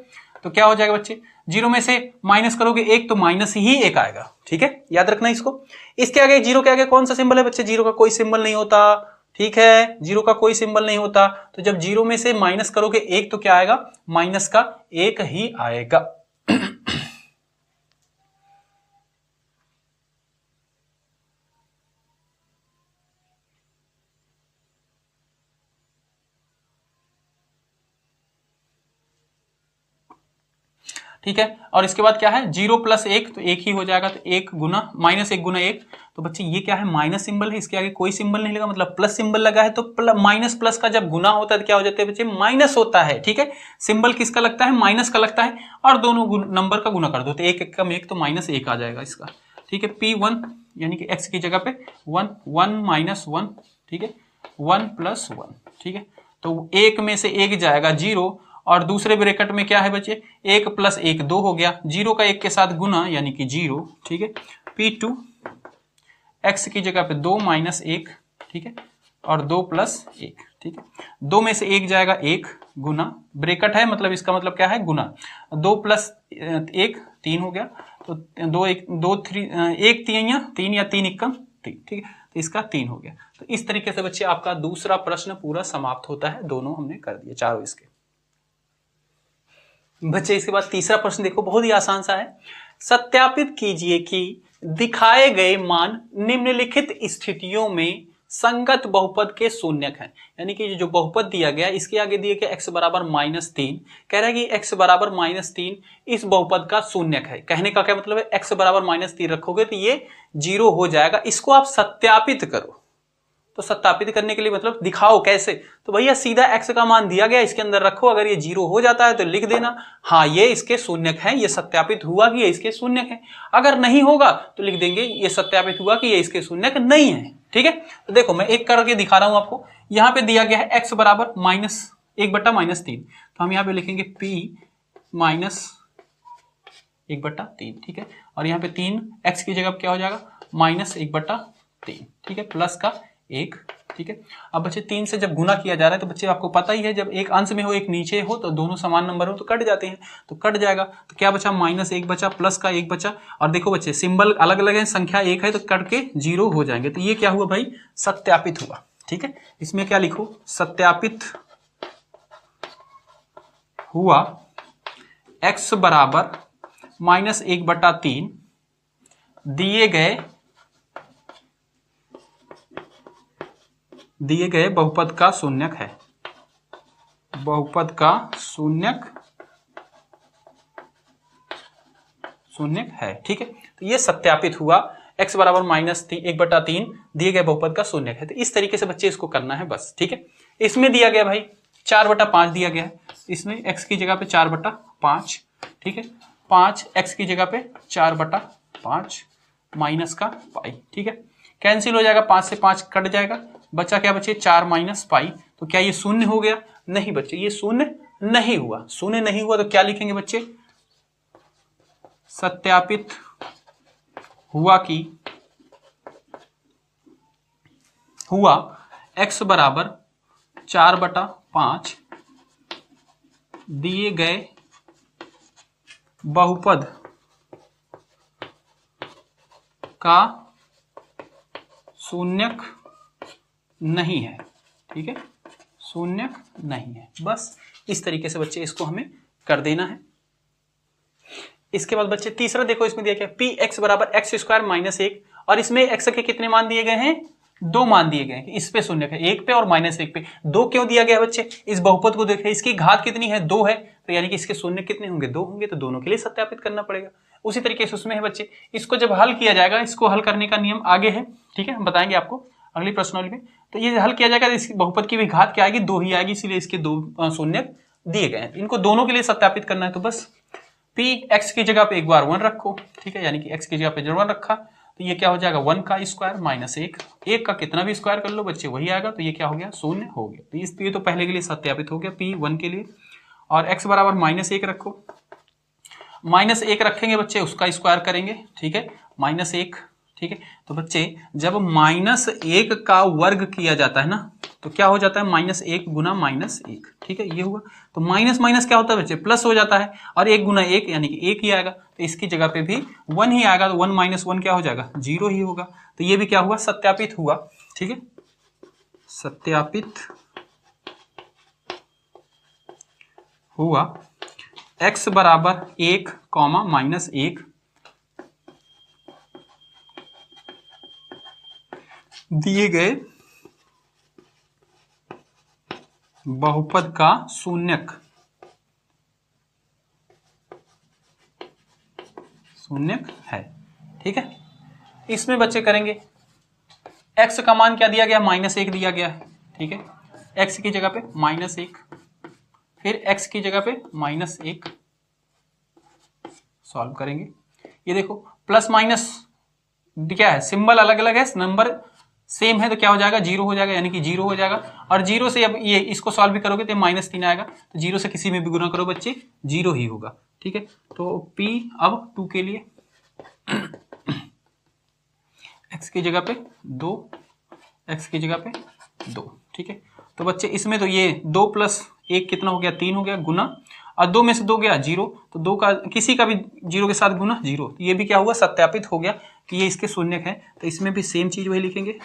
तो क्या हो जाएगा बच्चे 0 में से माइनस करोगे 1 तो माइनस ही 1 आएगा, ठीक है, याद रखना इसको। इसके आगे 0 के आगे कौन सा सिंबल है बच्चे, 0 का कोई सिंबल नहीं होता, ठीक है, 0 का कोई सिंबल नहीं होता, तो जब 0 में से माइनस करोगे 1 तो क्या आएगा माइनस का 1 ही आएगा। ठीक है, और इसके बाद क्या है 0 प्लस 1 तो 1 ही हो जाएगा, तो 1 गुना -1 गुना 1, तो बच्चे ये क्या है माइनस सिंबल है, इसके आगे कोई सिंबल नहीं लगा, मतलब प्लस सिंबल लगा है, तो माइनस प्लस का जब गुना होता है तो क्या हो जाता है बच्चे माइनस होता है, ठीक है, सिंबल किसका लगता है माइनस का लगता है, और दोनों नंबर का गुना कर दो तो 1 1 कम 1 तो -1 आ जाएगा इसका, ठीक है, P1 यानी कि x की जगह पे 1 1 माइनस 1, ठीक है, 1 प्लस 1, ठीक है, तो 1 में से 1 जाएगा 0, और दूसरे ब्रैकेट में क्या है बच्चे 1 प्लस 1 2 हो गया, 0 का 1 के साथ गुना यानी कि 0, ठीक है, P2 x की जगह पे 2 माइनस 1, ठीक है, और 2 प्लस 1, ठीक है, 2 में से 1 जाएगा 1 गुना, ब्रैकेट है मतलब इसका मतलब क्या है गुना, 2 प्लस 1 3 हो गया, तो 2 1 2 3 1 3 या 3 1 3, ठीक है, तो इसका 3 हो गया। तो इस तरीके से बच्चे आपका दूसरा प्रश्न पूरा समाप्त होता है, दोनों हमने कर दिए चारों इसके। बच्चे इसके बाद तीसरा प्रश्न देखो बहुत ही आसान सा है, सत्यापित कीजिए कि दिखाए गए मान निम्नलिखित स्थितियों में संगत बहुपद के शून्यक हैं। यानी कि जो बहुपद दिया गया इसके आगे दिए गया x बराबर -3, कह रहा है कि x बराबर -3 इस बहुपद का शून्यक है। कहने का क्या मतलब है, x बराबर -3 रखोगे तो ये 0 हो जाएगा। इसको आप सत्यापित करो। तो सत्यापित करने के लिए मतलब दिखाओ कैसे, तो भैया सीधा x का मान दिया गया इसके अंदर रखो, अगर ये 0 हो जाता है तो लिख देना हाँ ये इसके शून्यक है, ये सत्यापित हुआ कि ये इसके शून्यक है। अगर नहीं होगा तो लिख देंगे ये सत्यापित हुआ कि ये इसके शून्यक नहीं है। ठीक है, तो देखो मैं एक करके दिखा रहा हूं आपको। यहां पे दिया गया है x बराबर -1/-3, तो हम यहां पे लिखेंगे p -1/3। ठीक है, और यहाँ पे 3 x की जगह क्या हो जाएगा -1/3। ठीक है, प्लस का 1। ठीक है, अब बच्चे 3 से जब गुना किया जा रहा है तो बच्चे आपको पता ही है जब एक अंश में हो एक नीचे हो तो दोनों समान नंबर हो तो कट जाते हैं, तो कट जाएगा। तो क्या बचा -1 बचा, प्लस का 1 बचा। और देखो बच्चे सिंबल अलग अलग है, संख्या एक है तो कट के 0 हो जाएंगे। तो ये क्या हुआ भाई, सत्यापित हुआ। ठीक है, इसमें क्या लिखो, सत्यापित हुआ x बराबर -1/3 दिए गए बहुपद का शून्यक है। बहुपद का शून्यक है। ठीक है, तो ये सत्यापित हुआ x बराबर -1/3 दिए गए बहुपद का शून्यक है। तो इस तरीके से बच्चे इसको करना है बस। ठीक है, इसमें दिया गया भाई 4/5 दिया गया है, इसमें x की जगह पे 4/5। ठीक है, 5 x की जगह पे 4/5 माइनस का पाई। ठीक है, कैंसिल हो जाएगा, 5 से 5 कट जाएगा, बचा क्या बचे 4 माइनस पाई। तो क्या ये शून्य हो गया, नहीं बच्चे ये शून्य नहीं हुआ। शून्य नहीं हुआ तो क्या लिखेंगे बच्चे, सत्यापित हुआ कि हुआ x बराबर 4/5 दिए गए बहुपद का शून्यक नहीं है। ठीक है, शून्यक नहीं है। बस इस तरीके से बच्चे इसको हमें कर देना है। इसके बाद बच्चे तीसरा देखो, इसमें दिया क्या, पी एक्स बराबर x² -1, और इसमें x के कितने मान दिए गए हैं, 2 मान दिए गए हैं। इस पे शून्य है, 1 पे और -1 पे। 2 क्यों दिया गया बच्चे, इस बहुपद को देखें, इसकी घात कितनी है, 2 है, तो यानी कि इसके शून्य कितने होंगे, 2 होंगे, तो दोनों के लिए सत्यापित करना पड़ेगा। उसी तरीके से उसमें है बच्चे, इसको जब हल किया जाएगा, इसको हल करने का नियम आगे है। ठीक है, हम बताएंगे आपको अगली प्रश्नावली में। तो ये हल किया जाएगा, इस बहुपद की भी घात क्या आएगी, 2 ही आएगी, इसीलिए इसके 2 शून्य दिए गए हैं। इनको दोनों के लिए सत्यापित करना है। तो बस p x की जगह पे एक बार 1 रखो। ठीक है, यानी कि x की जगह पे जब 1 रखा तो ये क्या हो जाएगा, 1 का स्क्वायर -1। 1 का कितना भी स्क्वायर कर लो बच्चे वही आएगा, तो ये क्या हो गया, शून्य हो गया। तो इस ये तो पहले के लिए सत्यापित हो गया p1 के लिए। और x बराबर -1 रखो, -1 रखेंगे बच्चे, उसका स्क्वायर करेंगे। ठीक है, -1। ठीक है, तो बच्चे जब -1 का वर्ग किया जाता है ना तो क्या हो जाता है, -1 गुना -1। ठीक है, ये हुआ। तो माइनस माइनस क्या होता है बच्चे, प्लस हो जाता है, और 1 गुना 1 यानी कि 1 ही आएगा। तो इसकी जगह पे भी 1 ही आएगा, तो 1 - 1 क्या हो जाएगा, 0 ही होगा। तो ये भी क्या हुआ, सत्यापित हुआ। ठीक है, सत्यापित हुआ x बराबर 1, -1 दिए गए बहुपद का शून्यक है। ठीक है, इसमें बच्चे करेंगे, x का मान क्या दिया गया, -1 दिया गया है। ठीक है, x की जगह पे -1, फिर x की जगह पे -1 सॉल्व करेंगे। ये देखो प्लस माइनस क्या है, सिंबल अलग अलग है, नंबर सेम है, तो क्या हो जाएगा, 0 हो जाएगा, यानी कि 0 हो जाएगा। और 0 से अब ये इसको सॉल्व भी करोगे तो -3 आएगा, तो 0 से किसी में भी गुना करो बच्चे 0 ही होगा। ठीक है, तो p अब 2 के लिए x की जगह पे 2, x की जगह पे 2। ठीक है, तो बच्चे इसमें तो ये 2 + 1 कितना हो गया, 3 हो गया गुना, और 2 में से 2 गया 0, तो 2 का किसी का भी 0 के साथ गुना 0। ये भी क्या हुआ, सत्यापित हो गया कि ये इसके शून्यक है। तो इसमें भी सेम चीज वही लिखेंगे,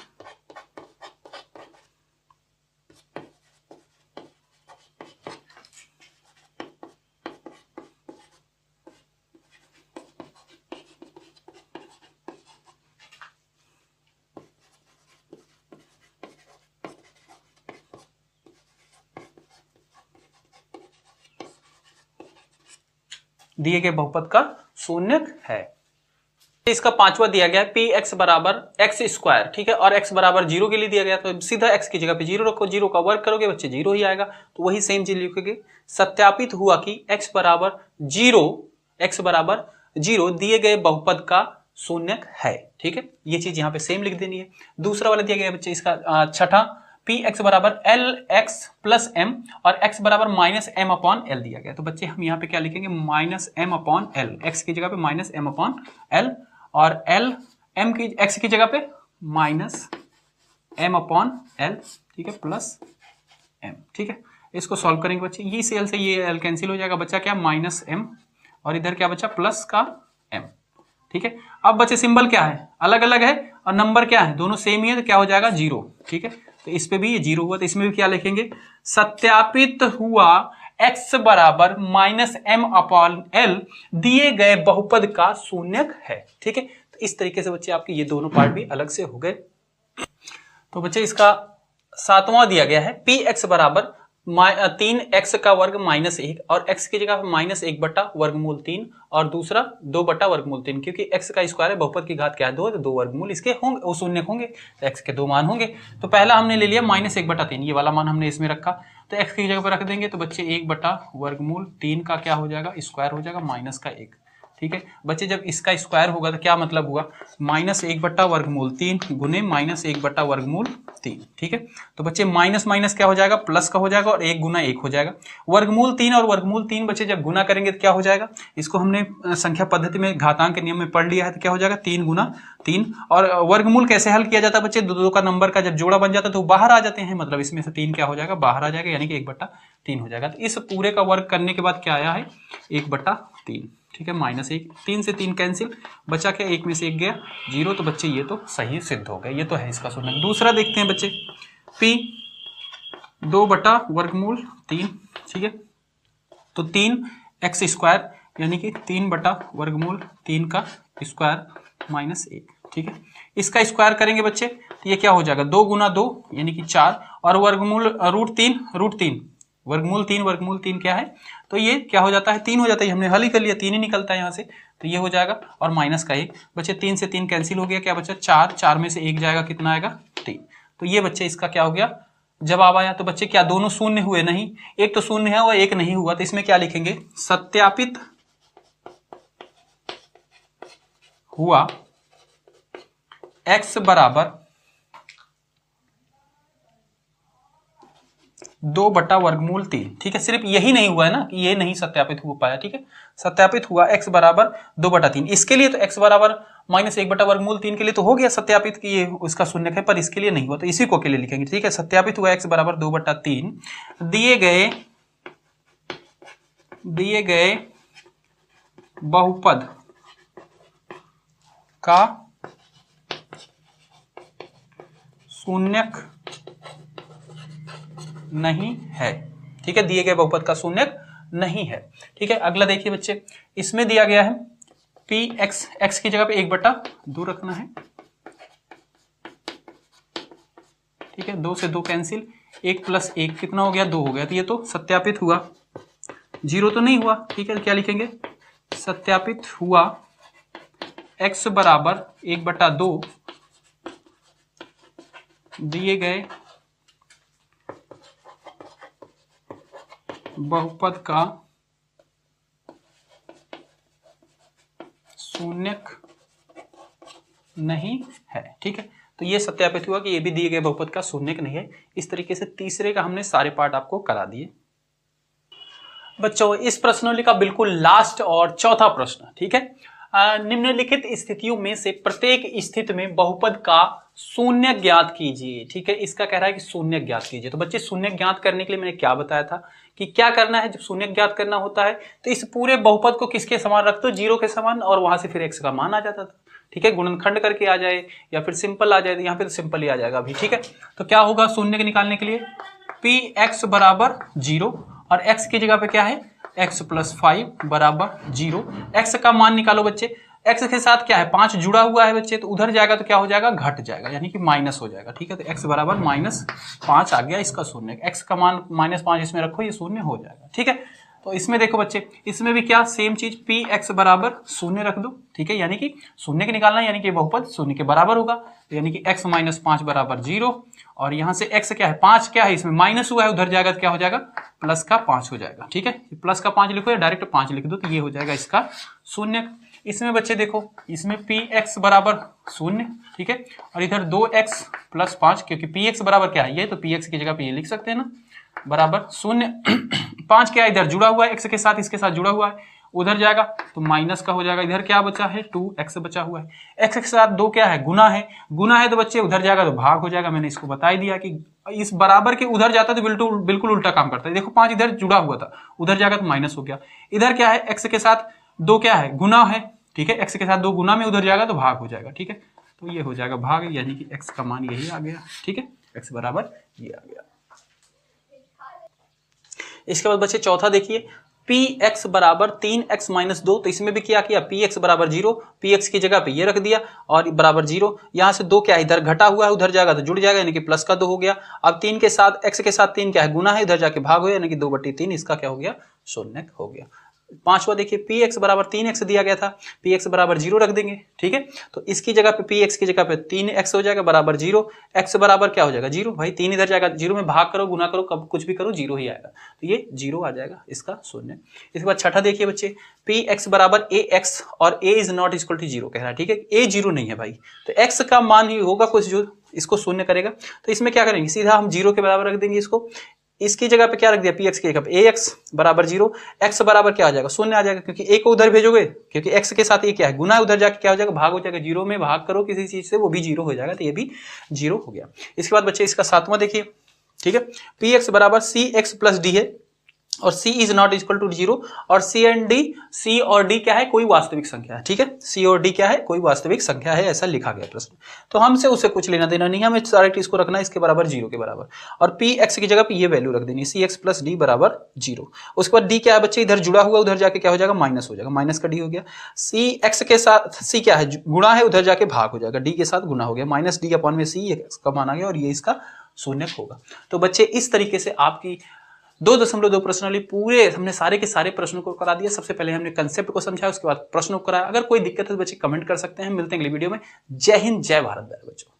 दिए गए बहुपद का शून्यक है। इसका पांचवा दिया गया है px बराबर एक्स स्क्वायर, ठीक है, और x बराबर 0 के लिए दिया गया, तो सीधा x की जगह पे 0 रखो, 0 का वर्ग करोगे बच्चे 0 ही आएगा। तो वही सेम चीज लिखोगे, सत्यापित हुआ कि x बराबर 0 दिए गए बहुपद का शून्यक है, ठीक है, ये चीज यहाँ पे सेम लिख देनी है। दूसरा वाला दिया गया है बच्चे इसका छठा, px बराबर एल एक्स प्लस एम और x बराबर माइनस एम अपॉन एल दिया गया। तो बच्चे हम यहाँ पे क्या लिखेंगे, minus M upon L, X की जगह पे माइनस एम अपॉन एल और एल एम की एक्स की जगह पे माइनस एम अपॉन एल, ठीक है, प्लस एम, ठीक है। इसको सॉल्व करेंगे बच्चे, ये से एल से ये एल कैंसिल हो जाएगा, बच्चा क्या माइनस एम और इधर क्या बचा प्लस का एम, ठीक है। अब बच्चे सिंबल क्या है, अलग अलग है और नंबर क्या है, दोनों सेम ही है, तो क्या हो जाएगा 0, ठीक है। तो इस पे भी ये 0 हुआ, तो इसमें भी क्या लिखेंगे, सत्यापित हुआ x बराबर माइनस एम अपॉन एल दिए गए बहुपद का शून्यक है, ठीक है। तो इस तरीके से बच्चे आपके ये दोनों पार्ट भी अलग से हो गए। तो बच्चे इसका सातवां दिया गया है px बराबर 3x का वर्ग माइनस 1 और x की जगह माइनस 1 बटा वर्गमूल 3 और दूसरा 2 बटा वर्गमूल 3, क्योंकि x का स्क्वायर है, बहुपद की घात क्या है 2, तो 2 वर्गमूल इसके होंगे, वो शून्य होंगे, तो x के 2 मान होंगे। तो पहला हमने ले लिया माइनस 1 बटा 3, ये वाला मान हमने इसमें रखा, तो x की जगह पर रख देंगे, तो बच्चे 1 बटा वर्गमूल 3 का क्या हो जाएगा, स्क्वायर हो जाएगा माइनस का 1, ठीक है। बच्चे जब इसका स्क्वायर होगा तो क्या मतलब हुआ, माइनस 1 बटा वर्गमूल 3 गुने माइनस 1 बटा वर्गमूल 3, ठीक है। तो बच्चे माइनस माइनस क्या हो जाएगा, प्लस का हो जाएगा और 1 गुना 1 हो जाएगा। वर्गमूल 3 और वर्गमूल 3 बच्चे जब गुना करेंगे तो क्या हो जाएगा, इसको हमने संख्या पद्धति में घातांक के नियम में पढ़ लिया है, तो क्या हो जाएगा 3 गुना 3। और वर्गमूल कैसे हल किया जाता है बच्चे, दो का नंबर का जब जोड़ा बन जाता है तो बाहर आ जाते हैं, मतलब इसमें से 3 क्या हो जाएगा, बाहर आ जाएगा, यानी कि 1 बटा 3 हो जाएगा। तो इस पूरे का वर्ग करने के बाद क्या आया है, 1 बटा 3, ठीक है, माइनस 1, 3 से 3 कैंसिल, बचा क्या, 1 में से 1 गया 0, तो बच्चे ये तो सही सिद्ध हो गया, ये तो है इसका शून्यक। दूसरा देखते हैं बच्चे, p 2 बटा वर्गमूल 3, ठीक है, तो 3x स्क्वायर यानी कि 3 बटा वर्गमूल 3 का स्क्वायर माइनस 1, ठीक है। इसका स्क्वायर करेंगे बच्चे तो ये क्या हो जाएगा, 2 गुना 2 यानी कि 4 और वर्गमूल रूट 3 वर्गमूल 3 क्या है, तो ये क्या हो जाता है 3 हो जाता है, हमने हल ही कर लिया, 3 ही निकलता है यहाँ से, तो ये हो जाएगा और माइनस का 1, बच्चे 3 से 3 कैंसिल हो गया, क्या बचा 4, 4 में से 1 जाएगा, कितना आएगा 3। तो ये बच्चे इसका क्या हो गया, जवाब आया। तो बच्चे क्या दोनों शून्य हुए, नहीं, एक तो शून्य है और एक नहीं हुआ, तो इसमें क्या लिखेंगे, सत्यापित हुआ x बराबर 2 बटा वर्गमूल 3, ठीक है। सिर्फ यही नहीं हुआ है ना कि ये नहीं सत्यापित हो पाया, ठीक है, सत्यापित हुआ x बराबर 2 बटा 3, इसके लिए तो x बराबर माइनस 1 बटा वर्गमूल 3 के लिए तो हो गया सत्यापित कि ये उसका शून्यक है, पर इसके लिए नहीं हुआ, तो इसी को के लिए लिखेंगे, ठीक है। सत्यापित हुआ x बराबर 2 बटा 3 दिए गए बहुपद का शून्यक नहीं है, ठीक है, दिए गए बहुपद का शून्यक नहीं है, ठीक है। अगला देखिए बच्चे, इसमें दिया गया है px, x की जगह पे 1 बटा 2 रखना है, ठीक है, 2 से 2 कैंसिल, 1 प्लस 1 कितना हो गया, 2 हो गया, तो ये तो सत्यापित हुआ, 0 तो नहीं हुआ, ठीक है, क्या लिखेंगे, सत्यापित हुआ x बराबर 1 बटा 2 दिए गए बहुपद का शून्यक नहीं है, ठीक है। तो ये सत्यापित हुआ कि ये भी दिए गए बहुपद का शून्यक नहीं है। इस तरीके से तीसरे का हमने सारे पार्ट आपको करा दिए। बच्चों इस प्रश्नावली का बिल्कुल लास्ट और चौथा प्रश्न, ठीक है, निम्नलिखित स्थितियों में से प्रत्येक स्थिति में बहुपद का शून्य ज्ञात कीजिए, ठीक है। इसका कह रहा है कि शून्य ज्ञात कीजिए। तो बच्चे शून्य ज्ञात करने के लिए मैंने क्या बताया था कि क्या करना है, जब शून्य ज्ञात करना होता है तो इस पूरे बहुपद को किसके समान रख दो, 0 के समान, और वहां से फिर x का मान आ जाता था, ठीक है, गुणनखंड करके आ जाए या फिर सिंपल आ जाए, यहाँ पे तो सिंपल ही आ जाएगा अभी, ठीक है। तो क्या होगा शून्य के निकालने के लिए, px बराबर 0 और x की जगह पे क्या है, x प्लस 5 बराबर 0। x का मान निकालो बच्चे, x के साथ क्या है 5 जुड़ा हुआ है बच्चे, तो उधर जाएगा तो क्या हो जाएगा, घट जाएगा, यानी कि माइनस हो जाएगा, ठीक है। तो x बराबर -5 आ गया इसका शून्य, x का मान -5 इसमें रखो, ये शून्य हो जाएगा, ठीक है। तो इसमें देखो बच्चे, इसमें भी क्या सेम चीज पी एक्स बराबर शून्य रख दो, ठीक है, यानी कि शून्य के निकालना, यानी कि बहुपद शून्य के बराबर होगा, यानी कि x माइनस 5 बराबर 0, और यहां से x क्या है 5 क्या है, इसमें माइनस हुआ है, उधर जाएगा तो क्या हो जाएगा प्लस का 5 हो जाएगा, ठीक है, प्लस का 5 लिखो या डायरेक्ट 5 लिख दो, तो ये हो जाएगा इसका शून्य। इसमें बच्चे देखो, इसमें पी एक्स बराबर शून्य, ठीक है, और इधर 2x प्लस 5, क्योंकि पी एक्स बराबर क्या है ये, तो पी एक्स की जगह पे ये लिख सकते हैं ना, बराबर शून्य। 5 क्या है इधर जुड़ा हुआ है x के साथ, इसके साथ जुड़ा हुआ है, उधर जाएगा तो माइनस का हो जाएगा, इधर क्या बचा है 2x बचा हुआ है, x के साथ 2 क्या है गुना है, गुना है तो बच्चे उधर जाएगा तो भाग हो जाएगा। मैंने इसको बता ही दिया कि इस बराबर के उधर जाता तो बिल्कुल उल्टा काम करता है। देखो 5 इधर जुड़ा हुआ था, उधर जाएगा तो माइनस हो गया, इधर क्या है x के साथ 2 क्या है गुना है, ठीक है, x के साथ 2 गुना में उधर जाएगा तो भाग हो जाएगा, ठीक है, तो ये हो जाएगा भाग, यानी कि x का मान यही आ गया, ठीक है, x बराबर ये आ गया। इसके बाद बच्चे चौथा देखिए, पी एक्स बराबर 3x माइनस 2, तो इसमें भी क्या किया, पी एक्स बराबर 0, पी एक्स की जगह पे ये रख दिया और बराबर 0, यहां से 2 क्या है इधर घटा हुआ है, उधर जाएगा तो जुड़ जाएगा, यानी कि प्लस का 2 हो गया। अब 3 के साथ x के साथ 3 क्या है गुना है, इधर जाके भाग हो गया, यानी कि 2/3, इसका क्या हो गया शून्य हो गया। पांचवा देखिए, पी एक्स बराबर 3x दिया गया था, पी एक्स बराबर 0 रख देंगे, ठीक है, तो इसकी जगह पे पी एक्स की जगह पे 3x हो जाएगा बराबर 0, x बराबर क्या हो जाएगा 0, भाई 3 इधर जाएगा, 0 में भाग करो गुना करो कब कुछ भी करो 0 ही आएगा, तो ये 0 आ जाएगा, इसका शून्य। इसके बाद छठा देखिए बच्चे, पी एक्स बराबर ax और a is not equal to 0 कह रहा है, ठीक है, a 0 नहीं है भाई, तो x का मान ही होगा कुछ जो इसको शून्य करेगा, तो इसमें क्या करेंगे, सीधा हम 0 के बराबर रख देंगे इसको, इसकी जगह पे क्या रख दिया, पी एक्स की जगह पे ax बराबर 0, x बराबर क्या आ जाएगा शून्य आ जाएगा, क्योंकि a को उधर भेजोगे, क्योंकि x के साथ ये क्या है गुना है, उधर जाके क्या हो जाएगा भाग हो जाएगा, 0 में भाग करो किसी चीज से वो भी 0 हो जाएगा, तो ये भी 0 हो गया। इसके बाद बच्चे इसका सातवां देखिए, ठीक है, पी एक्स बराबर सी एक्स प्लस डी है और c is not equal to 0, और c और d क्या है कोई वास्तविक संख्या है, ठीक है, c और d क्या है कोई वास्तविक संख्या है, ऐसा लिखा गया प्रश्न, तो हमसे उसे कुछ लेना देना नहीं है, हमें डायरेक्ट इसको रखना है इसके बराबर 0 के बराबर, और p x की जगह पे ये वैल्यू रख देनी c x प्लस d बराबर 0। उसके बाद d क्या है बच्चे, इधर जुड़ा हुआ उधर जाके क्या हो जाएगा माइनस हो जाएगा, माइनस का d हो गया, c x के साथ c क्या है गुणा है, उधर जाके भाग हो जाएगा, d के साथ गुना हो गया, माइनस d अपॉन में c x का मान आ गया, और ये इसका शून्य होगा। तो बच्चे इस तरीके से आपकी 2.2 प्रश्नावली पूरे हमने सारे के सारे प्रश्नों को करा दिया। सबसे पहले हमने कंसेप्ट को समझाया, उसके बाद प्रश्नों को कराया। अगर कोई दिक्कत है तो बच्चे कमेंट कर सकते हैं। मिलते हैं अगली वीडियो में। जय हिंद, जय भारत बच्चों।